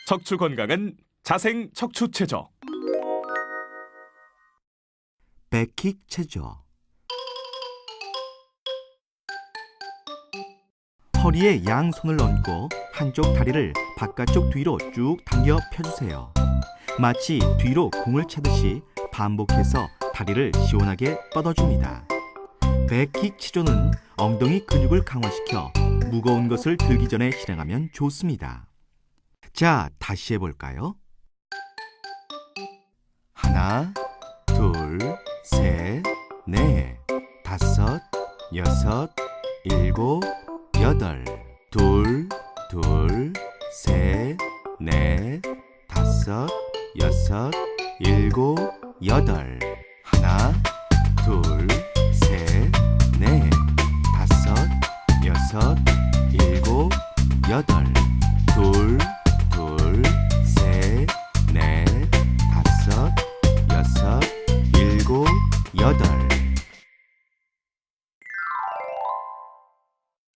척추 건강은 자생 척추 체조. 백킥 체조. 허리에 양손을 얹고 한쪽 다리를 바깥쪽 뒤로 쭉 당겨 펴주세요. 마치 뒤로 공을 차듯이 반복해서 다리를 시원하게 뻗어줍니다. 백킥 체조는 엉덩이 근육을 강화시켜 무거운 것을 들기 전에 실행하면 좋습니다. 자, 다시 해볼까요? 하나, 둘, 셋, 넷, 다섯, 여섯, 일곱, 여덟. 둘, 둘, 셋, 넷, 다섯, 여섯, 일곱, 여덟.